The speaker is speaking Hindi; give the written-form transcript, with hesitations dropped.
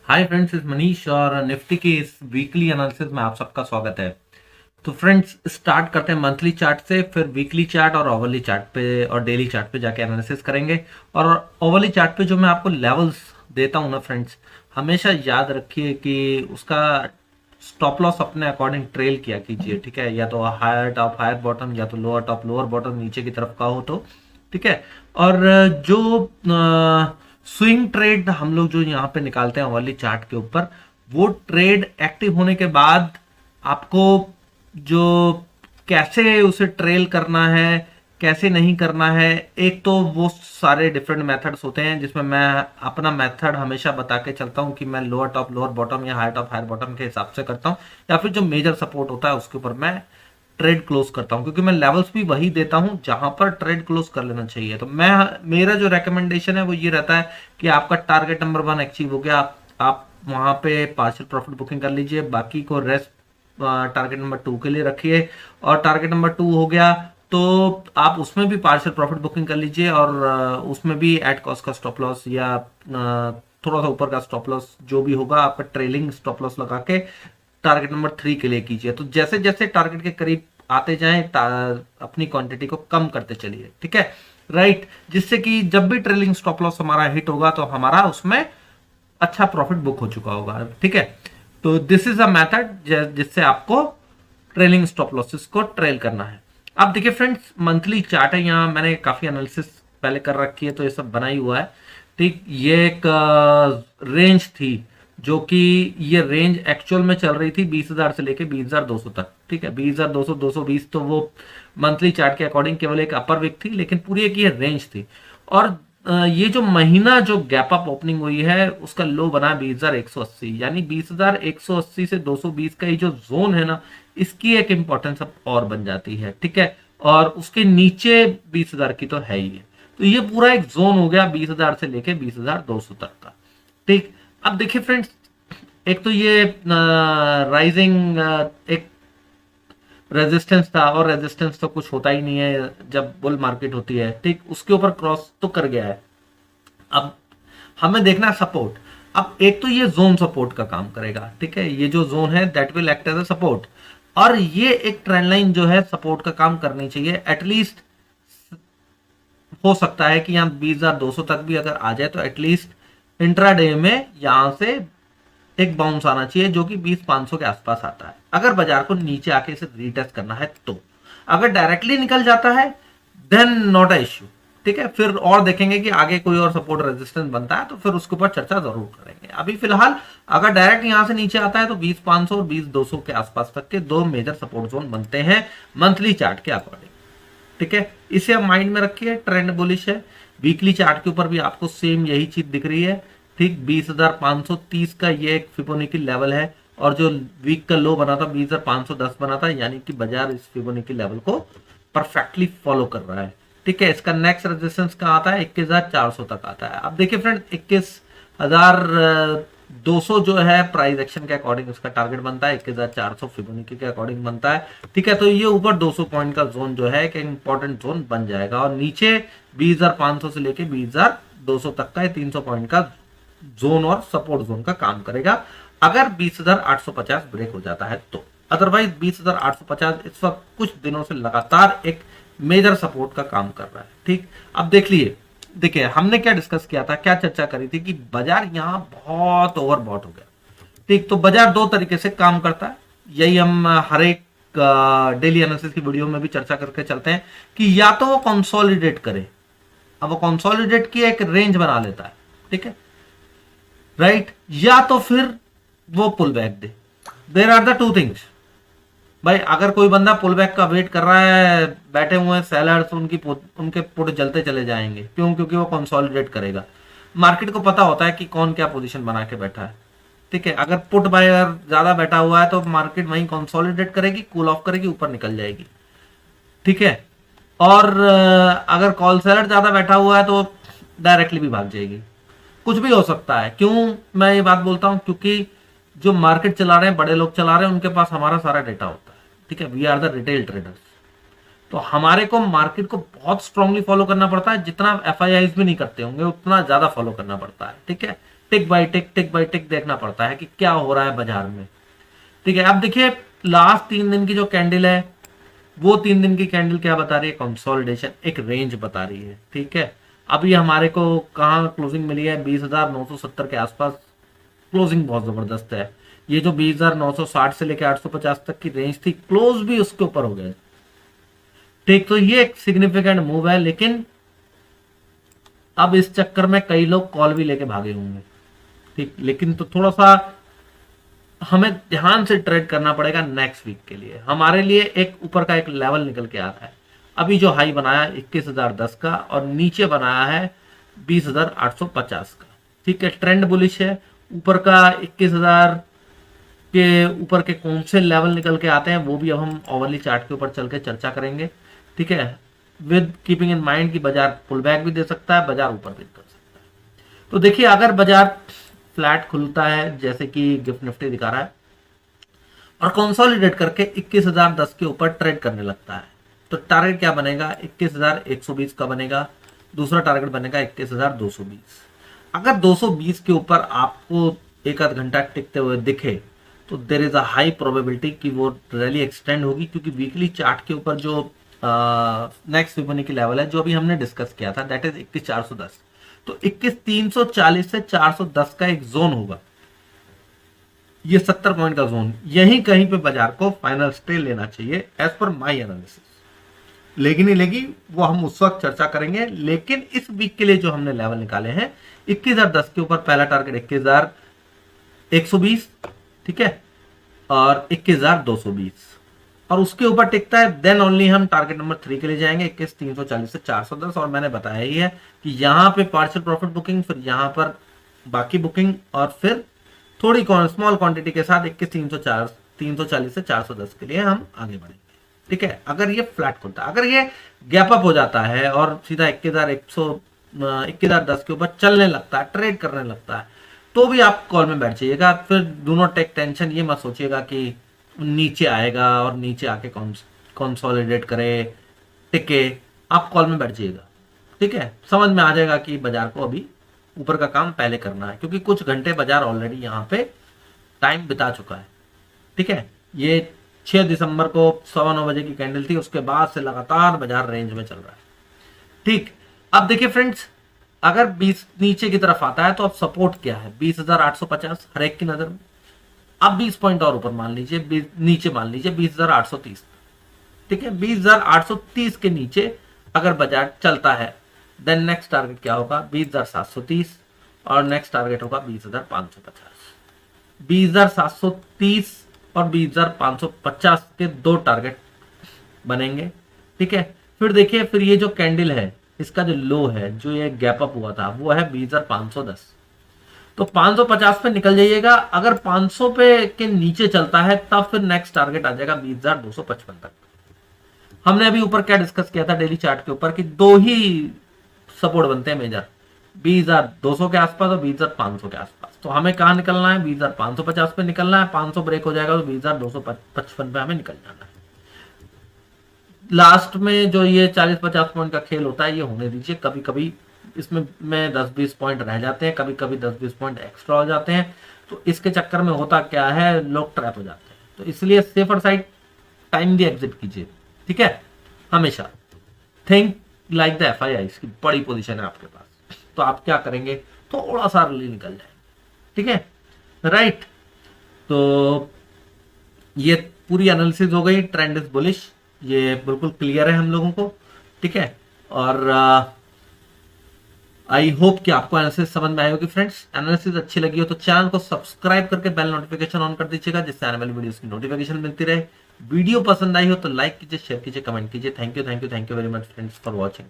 हाय फ्रेंड्स, इस मनीष और निफ्टी के इस वीकली एनालिसिस में आप सबका स्वागत है। तो फ्रेंड्स, स्टार्ट करते हैं मंथली चार्ट से, फिर वीकली चार्ट और ओवरली चार्ट पे और डेली चार्ट पे जाके एनालिसिस करेंगे। और ओवरली चार्ट पे जो मैं आपको लेवल्स देता हूँ ना फ्रेंड्स, हमेशा याद रखिए कि उसका स्टॉप लॉस अपने अकॉर्डिंग ट्रेल किया कीजिए। ठीक है, या तो हायर टॉप हायर बॉटम, या तो लोअर टॉप लोअर बॉटम नीचे की तरफ का हो तो ठीक है। और जो स्विंग ट्रेड हम लोग जो यहाँ पे निकालते हैं वाली चार्ट के ऊपर, वो ट्रेड एक्टिव होने के बाद आपको जो कैसे उसे ट्रेल करना है, कैसे नहीं करना है, एक तो वो सारे डिफरेंट मेथड्स होते हैं जिसमें मैं अपना मेथड हमेशा बता के चलता हूँ कि मैं लोअर टॉप लोअर बॉटम या हायर टॉप हायर बॉटम के हिसाब से करता हूँ, या फिर जो मेजर सपोर्ट होता है उसके ऊपर मैं ट्रेड क्लोज करता हूं, क्योंकि मैं लेवल्स भी वही देता हूं जहां पर ट्रेड क्लोज कर लेना चाहिए। तो मैं मेरा जो रेकमेंडेशन है वो ये रहता है कि आपका टारगेट नंबर 1 अचीव हो गया, आप वहां पे पार्शियल प्रॉफिट बुकिंग कर लीजिए, बाकी को रेस्ट टारगेट नंबर 2 के लिए रखिए। और टारगेट नंबर 2 हो गया तो आप उसमें भी पार्शियल प्रॉफिट बुकिंग कर लीजिए, और उसमें भी एट कॉस्ट का स्टॉप लॉस या थोड़ा सा ऊपर का स्टॉप लॉस जो भी होगा आपका ट्रेलिंग स्टॉप लॉस लगा के टारगेट नंबर 3 के लिए कीजिए। तो जैसे जैसे टारगेट के करीब आते जाएं अपनी क्वांटिटी को कम करते चलिए। ठीक है, राइट, जिससे कि जब भी ट्रेलिंग स्टॉप लॉस हमारा हिट होगा तो हमारा उसमें अच्छा प्रॉफिट बुक हो चुका होगा। ठीक है, तो दिस इज अ मेथड जिससे आपको ट्रेलिंग स्टॉप लॉसेस को ट्रेल करना है। अब देखिए फ्रेंड्स, मंथली चार्ट है, यहाँ मैंने काफी एनालिसिस पहले कर रखी है तो ये सब बना ही हुआ है। ठीक, ये एक रेंज थी जो कि ये रेंज एक्चुअल में चल रही थी 20,000 से लेके 20,200 तक। ठीक है, 20,200 220 तो वो मंथली चार्ट के अकॉर्डिंग केवल एक अपर विक थी, लेकिन पूरी एक ये रेंज थी। और ये जो महीना जो गैप अप ओपनिंग हुई है उसका लो बना 20,180, यानी 20,180 से 220 का ये जो जोन है ना, इसकी एक इंपॉर्टेंस अब और बन जाती है। ठीक है, और उसके नीचे 20,000 की तो है ही है। तो ये पूरा एक जोन हो गया 20,000 से लेके 20,200 तक का। ठीक, अब देखिए फ्रेंड्स, एक तो ये राइजिंग एक रेजिस्टेंस था, और रेजिस्टेंस तो कुछ होता ही नहीं है जब बुल मार्केट होती है। ठीक, उसके ऊपर क्रॉस तो कर गया है। अब हमें देखना है सपोर्ट। अब एक तो ये जोन सपोर्ट का काम करेगा। ठीक है, ये जो जोन है that will act as a support, और ये एक ट्रेंड लाइन जो है सपोर्ट का काम करनी चाहिए। एटलीस्ट हो सकता है कि यहाँ 20,200 तक भी अगर आ जाए तो एटलीस्ट इंट्राडे में यहां से एक बाउंस आना चाहिए जो कि 20,500 के आसपास आता है, अगर बाजार को नीचे आके इसे रीटेस्ट करना है तो। अगर डायरेक्टली निकल जाता है देन नॉट अ इश्यू। ठीक है, फिर और देखेंगे कि आगे कोई और सपोर्ट रेजिस्टेंस बनता है तो फिर उसके ऊपर चर्चा जरूर करेंगे। अभी फिलहाल अगर डायरेक्ट यहां से नीचे आता है तो 20,500 और 20,200 के आसपास तक के दो मेजर सपोर्ट जोन बनते हैं मंथली चार्ट के अकॉर्डिंग। ठीक है, इसे आप माइंड में रखिए, ट्रेंड बुलिश है। वीकली चार्ट के ऊपर भी आपको सेम यही चीज दिख रही है। ठीक, 20,530 का ये एक फिबोनाची लेवल है, और जो वीक का लो बना था 20,510 बना था, यानी कि बाजार इस फिबोनाची लेवल को परफेक्टली फॉलो कर रहा है। ठीक है, इसका नेक्स्ट रेजिस्टेंस कहाँ आता है? 21,400 तक आता है। अब देखिए फ्रेंड, 21,200 जो है प्राइस एक्शन के अकॉर्डिंग उसका टारगेट बनता है, 21,400 फिबोनाची के अकॉर्डिंग बनता है। ठीक है, तो ये ऊपर 200 पॉइंट का जोन जो है एक इंपॉर्टेंट जोन बन जाएगा, और नीचे 20,500 से लेके 20,200 तक का 300 पॉइंट का जोन और सपोर्ट जोन का काम करेगा, अगर 20,850 ब्रेक हो जाता है तो। अदरवाइज 20,850 इस वक्त कुछ दिनों से लगातार एक मेजर सपोर्ट का काम कर रहा है। ठीक, अब देखिए हमने क्या डिस्कस किया था, क्या चर्चा करी थी कि बाजार यहां बहुत ओवरबॉट हो गया। ठीक, तो बाजार दो तरीके से काम करता है, यही हम हर एक डेली एनालिसिस की वीडियो में भी चर्चा करके चलते हैं कि या तो वो कंसोलिडेट करे, अब वो कंसोलिडेट की एक रेंज बना लेता है। ठीक है, राइट, या तो फिर वो पुल बैक दे। There are the two things भाई। अगर कोई बंदा पुल बैक का वेट कर रहा है, बैठे हुए हैं सेलर्स, उनके पुट जलते चले जाएंगे। क्यों? क्योंकि वो कंसोलिडेट करेगा। मार्केट को पता होता है कि कौन क्या पोजीशन बना के बैठा है। ठीक है, अगर पुट बायर ज्यादा बैठा हुआ है तो मार्केट वहीं कंसोलिडेट करेगी, कूल ऑफ करेगी, ऊपर निकल जाएगी। ठीक है, और अगर कॉल सेलर ज्यादा बैठा हुआ है तो डायरेक्टली भी भाग जाएगी। कुछ भी हो सकता है। क्यों मैं ये बात बोलता हूं? क्योंकि जो मार्केट चला रहे हैं, बड़े लोग चला रहे हैं, उनके पास हमारा सारा डेटा होता है। ठीक है, we are the retail traders, तो हमारे को मार्केट को बहुत स्ट्रांगली फॉलो करना पड़ता है। जितना एफ भी नहीं करते होंगे उतना ज्यादा फॉलो करना पड़ता है। ठीक है, टिक बाय टिक देखना पड़ता है कि क्या हो रहा है बाजार में। ठीक है, अब देखिए लास्ट 3 दिन की जो कैंडल है वो 3 दिन की कैंडल क्या बता रही है, कंसोलिडेशन, एक रेंज बता रही है। ठीक है, अभी हमारे को कहाँ क्लोजिंग मिली है, 20,970 के आसपास क्लोजिंग बहुत जबरदस्त है। ये जो 20,960 से लेकर 850 तक की रेंज थी, क्लोज भी उसके ऊपर हो गए। ठीक, तो ये एक सिग्निफिकेंट मूव है, लेकिन अब इस चक्कर में कई लोग कॉल भी लेके भागे होंगे। ठीक, लेकिन तो थोड़ा सा हमें ध्यान से ट्रेड करना पड़ेगा नेक्स्ट वीक के लिए। हमारे लिए एक ऊपर का एक लेवल निकल के आ रहा है। अभी जो हाई बनाया 21,010 का और नीचे बनाया है 20,850 का। ठीक है, ट्रेंड बुलिश है। ऊपर का 21,000 के ऊपर के कौन से लेवल निकल के आते हैं वो भी अब हम ओवरली चार्ट के ऊपर चल के चर्चा करेंगे। ठीक है, विद कीपिंग इन माइंड कि बाजार पुल बैक भी दे सकता है, बाजार ऊपर भी कर सकता है। तो देखिए अगर बाजार फ्लैट खुलता है जैसे कि गिफ्ट निफ्टी दिखा रहा है और कंसोलिडेट करके 21,010 के ऊपर ट्रेड करने लगता है, तो टारगेट क्या बनेगा, 21,120 का बनेगा। दूसरा टारगेट बनेगा 21,220। अगर 220 के ऊपर आपको एक आध घंटा टिकते हुए दिखे तो there is a high probability कि वो रैली एक्सटेंड होगी, क्योंकि वीकली चार्ट के ऊपर जो नेक्स्ट फिबोनाची की लेवल है जो अभी हमने डिस्कस किया था, दैट इज 21,410। तो 21,340 से 410 का एक जोन होगा, ये 70 पॉइंट का जोन, यही कहीं पे बाजार को फाइनल स्टे लेना चाहिए एज पर माई एनालिसिस। लेगी नहीं लेगी वो हम उस वक्त चर्चा करेंगे, लेकिन इस वीक के लिए जो हमने लेवल निकाले हैं 21,010 के ऊपर पहला टारगेट 21,120, ठीक है, और 21,220, और उसके ऊपर टिकता है देन ओनली हम टारगेट नंबर 3 के लिए जाएंगे 21,340 से 410। और मैंने बताया ही है कि यहाँ पे पार्शियल प्रॉफिट बुकिंग, फिर यहाँ पर बाकी बुकिंग, और फिर थोड़ी स्मॉल क्वांटिटी के साथ 21,340 से 410 के लिए हम आगे बढ़ेंगे। ठीक है, अगर ये फ्लैट खुलता है, अगर ये गैप अप हो जाता है और सीधा 21,10 के ऊपर चलने लगता है, ट्रेड करने लगता है, तो भी आप कॉल में बैठ जाइएगा। फिर डू नॉट टेक टेंशन, ये मत सोचिएगा कि नीचे आएगा और नीचे आके कंसोलिडेट करे टिके, आप कॉल में बैठ जाइएगा। ठीक है, समझ में आ जाएगा कि बाजार को अभी ऊपर का काम पहले करना है, क्योंकि कुछ घंटे बाजार ऑलरेडी यहाँ पे टाइम बिता चुका है। ठीक है, ये 6 दिसंबर को 9:15 बजे की कैंडल थी, उसके बाद से लगातार बाजार रेंज में चल रहा है। ठीक, अब देखिए फ्रेंड्स, अगर 20 नीचे की तरफ आता है तो अब सपोर्ट क्या है, 20,850 हर एक की नजर में। अब 20 पॉइंट और ऊपर मान लीजिए, नीचे मान लीजिए 20,830। ठीक है, 20,830 के नीचे अगर बाजार चलता है देन नेक्स्ट टारगेट क्या होगा, 20,730, और नेक्स्ट टारगेट होगा 20,550। 20,730 और 20,550 के दो टारगेट बनेंगे। ठीक है, फिर देखिए, फिर ये जो कैंडल है इसका जो लो है, जो ये गैप अप हुआ था, वो है 20,510। तो 550 पे निकल जाइएगा। अगर 500 पे के नीचे चलता है तब फिर नेक्स्ट टारगेट आ जाएगा 20,255 तक। हमने अभी ऊपर क्या डिस्कस किया था डेली चार्ट के ऊपर कि दो ही सपोर्ट बनते हैं मेजर, 20,200 के आसपास और 20,500 के आसपास। तो हमें कहाँ निकलना है, 20,550 पे निकलना है। 500 ब्रेक हो जाएगा तो 20,255 पे हमें निकल जाना है। लास्ट में जो ये 40-50 पॉइंट का खेल होता है ये होने दीजिए। कभी कभी इसमें 10-20 पॉइंट रह जाते हैं, कभी कभी 10-20 पॉइंट एक्स्ट्रा हो जाते हैं। तो इसके चक्कर में होता क्या है, लोग ट्रैप हो जाते हैं। तो इसलिए सेफर साइड टाइम भी एग्जिट कीजिए। ठीक है, हमेशा थिंक लाइक द FII, इसकी बड़ी पोजीशन है आपके पास, तो आप क्या करेंगे, थोड़ा सा अर्ली निकल जाएंगे। ठीक है, राइट। तो ये पूरी एनालिसिस हो गई, ट्रेंड इज बुलिश, ये बिल्कुल क्लियर है हम लोगों को। ठीक है, और आई होप कि आपको एनालिसिस समझ में आई होगी। फ्रेंड्स, एनालिसिस अच्छी लगी हो तो चैनल को सब्सक्राइब करके बेल नोटिफिकेशन ऑन कर दीजिएगा, जिससे आने वाली वीडियोस की नोटिफिकेशन मिलती रहे। वीडियो पसंद आई हो तो लाइक कीजिए, शेयर कीजिए, कमेंट कीजिए। Thank you very much friends for watching.